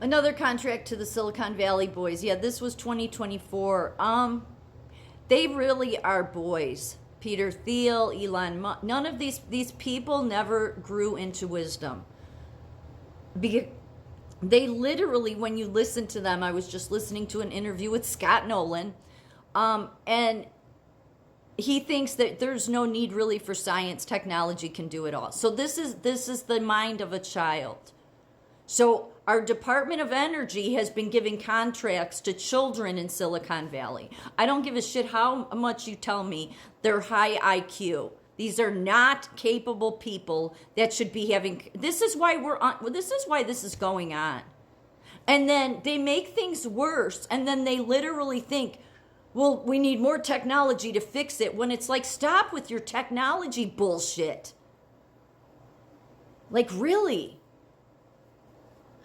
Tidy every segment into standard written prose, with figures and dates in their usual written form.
Another contract to the Silicon Valley boys. Yeah, this was 2024. They really are boys. Peter Thiel, Elon Musk, none of these people never grew into wisdom. Because they literally, when you listen to them, I was just listening to an interview with Scott Nolan, and he thinks that there's no need really for science. Technology can do it all. So this is the mind of a child. So our Department of Energy has been giving contracts to children in Silicon Valley. I don't give a shit how much you tell me they're high IQ. These are not capable people that should be having. This is why this is why this is going on. And then they make things worse, and then they literally think, well, we need more technology to fix it, when it's like, stop with your technology bullshit. Like, really?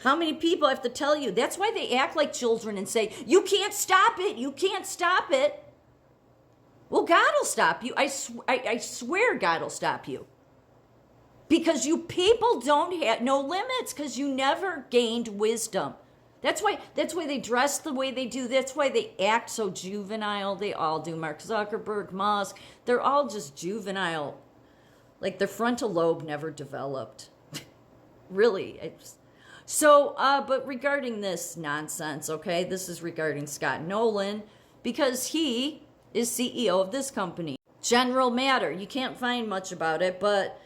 How many people have to tell you? That's why they act like children and say, you can't stop it, you can't stop it. Well, God will stop you. I swear God will stop you. Because you people don't have no limits, because you never gained wisdom. That's why they dress the way they do. That's why they act so juvenile. They all do. Mark Zuckerberg, Musk, they're all just juvenile. Like their frontal lobe never developed. Really. But regarding this nonsense, okay, this is regarding Scott Nolan, because he is CEO of this company. General Matter. You can't find much about it, but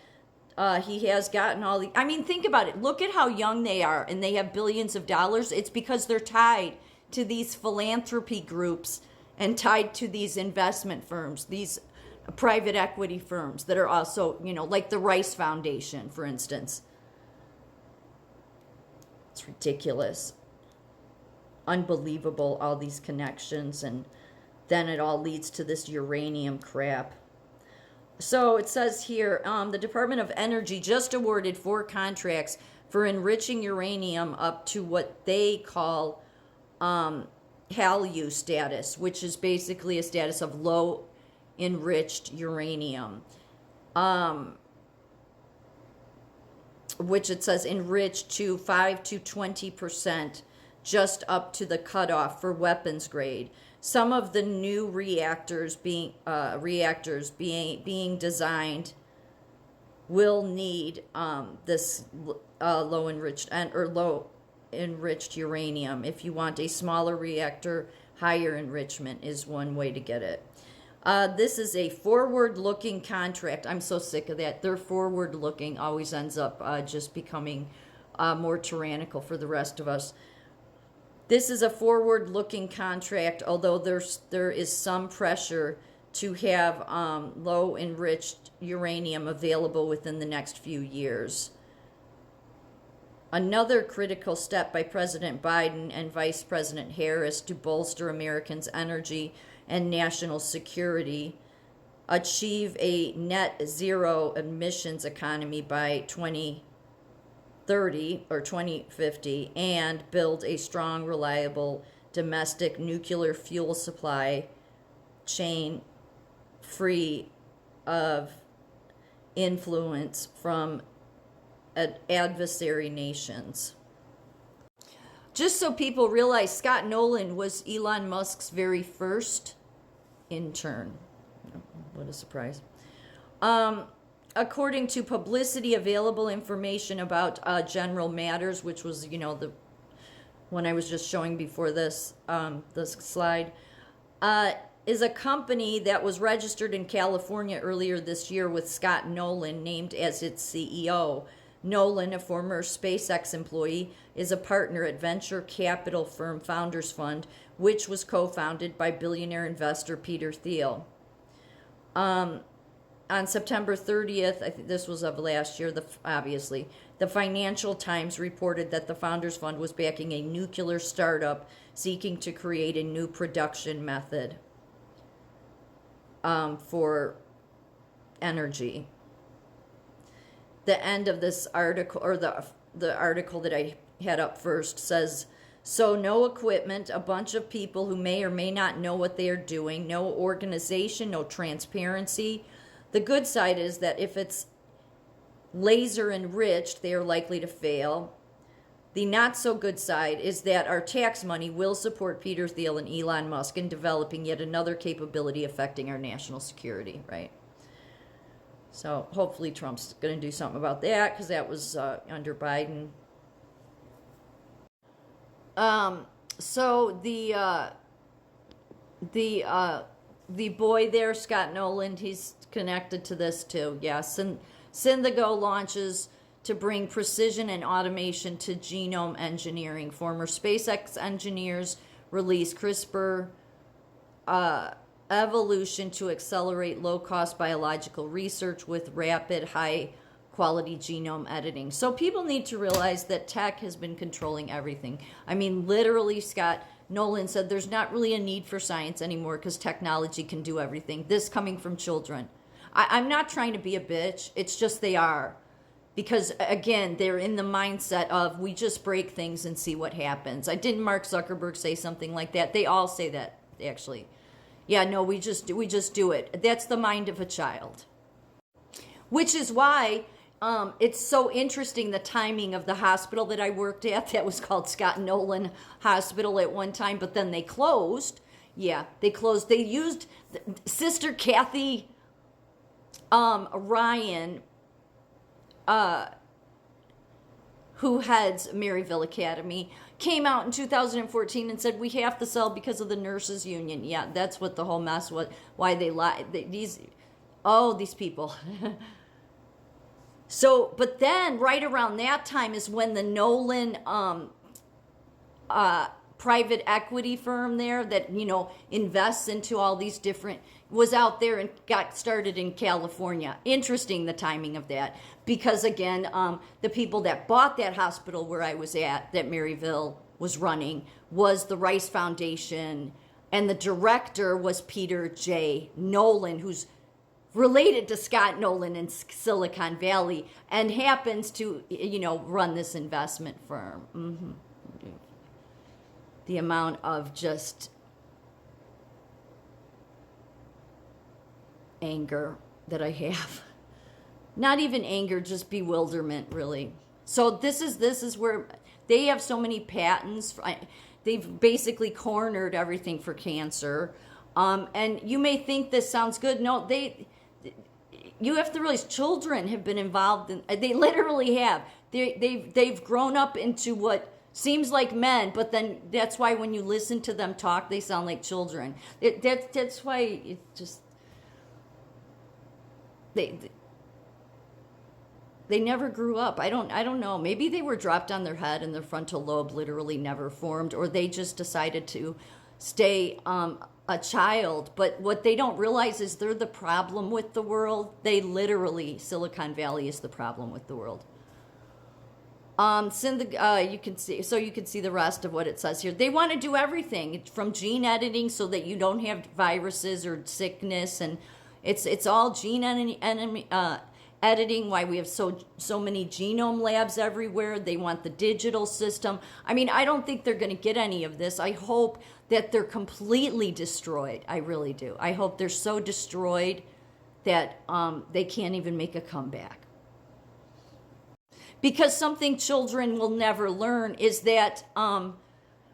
he has gotten all the... I mean, think about it. Look at how young they are, and they have billions of dollars. It's because they're tied to these philanthropy groups and tied to these investment firms, these private equity firms that are also, like the Rice Foundation, for instance. It's ridiculous. Unbelievable, all these connections, and then it all leads to this uranium crap. So it says here, the Department of Energy just awarded 4 contracts for enriching uranium up to what they call HALEU status, which is basically a status of low enriched uranium. Which it says enriched to 5 to 20%, just up to the cutoff for weapons grade. Some of the new reactors being designed will need this low enriched uranium. If you want a smaller reactor, higher enrichment is one way to get it. This is a forward-looking contract. I'm so sick of that. Their forward-looking always ends up just becoming more tyrannical for the rest of us. This is a forward-looking contract, although there is some pressure to have low-enriched uranium available within the next few years. Another critical step by President Biden and Vice President Harris to bolster Americans' energy and national security, achieve a net zero emissions economy by 2030 or 2050, and build a strong, reliable domestic nuclear fuel supply chain free of influence from adversary nations. Just so people realize, Scott Nolan was Elon Musk's very first intern. What a surprise. According to publicly available information about General Matters, which was, the one I was just showing before this slide, is a company that was registered in California earlier this year with Scott Nolan named as its CEO. Nolan, a former SpaceX employee, is a partner at venture capital firm Founders Fund, which was co-founded by billionaire investor Peter Thiel. On September 30th, I think this was of last year, the Financial Times reported that the Founders Fund was backing a nuclear startup seeking to create a new production method for energy. The end of this article, or the article that I had up first, says, so no equipment, a bunch of people who may or may not know what they are doing, no organization, no transparency. The good side is that if it's laser enriched, they are likely to fail. The not so good side is that our tax money will support Peter Thiel and Elon Musk in developing yet another capability affecting our national security, right? So hopefully Trump's going to do something about that, because that was under Biden. So the boy there, Scott Nolan, he's connected to this too. Yes, and Synthego launches to bring precision and automation to genome engineering. Former SpaceX engineers release CRISPR evolution to accelerate low-cost biological research with rapid, high-quality genome editing. So people need to realize that tech has been controlling everything. I mean, literally, Scott Nolan said there's not really a need for science anymore because technology can do everything. This coming from children. I'm not trying to be a bitch. It's just they are. Because, again, they're in the mindset of we just break things and see what happens. Didn't Mark Zuckerberg say something like that? They all say that, actually. Yeah, no, we just do it. That's the mind of a child. Which is why it's so interesting, the timing of the hospital that I worked at. That was called Scott Nolan Hospital at one time, but then they closed. Yeah, they closed. They used Sister Kathy Ryan, who heads Maryville Academy, came out in 2014 and said we have to sell because of the nurses union. Yeah, that's what the whole mess was. Why they lied. These people. So, but then right around that time is when the Nolan private equity firm there that invests into all these different was out there and got started in California. Interesting, the timing of that, because again, the people that bought that hospital where I was at, that Maryville was running, was the Rice Foundation, and the director was Peter J. Nolan, who's related to Scott Nolan in Silicon Valley, and happens to run this investment firm. Mm-hmm. The amount of just anger that I have. Not even anger, just bewilderment, really. So this is where they have so many patents. They've basically cornered everything for cancer. And you may think this sounds good. No, you have to realize children have been involved in. They literally have. They've grown up into what seems like men, but then that's why when you listen to them talk, they sound like children. That's why it just they never grew up. I don't know. Maybe they were dropped on their head and their frontal lobe literally never formed, or they just decided to stay a child. But what they don't realize is they're the problem with the world. Silicon Valley is the problem with the world. You can see the rest of what it says here. They want to do everything from gene editing so that you don't have viruses or sickness, and it's all gene editing. Why we have so many genome labs everywhere. They want the digital system. I mean, I don't think they're going to get any of this. I hope that they're completely destroyed. I really do. I hope they're so destroyed that they can't even make a comeback. Because something children will never learn is that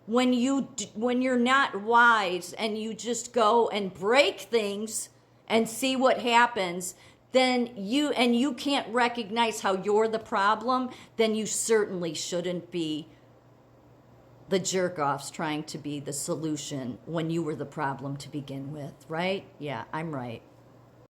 when you're not wise and you just go and break things and see what happens, then you can't recognize how you're the problem, then you certainly shouldn't be the jerk-offs trying to be the solution when you were the problem to begin with, right? Yeah, I'm right.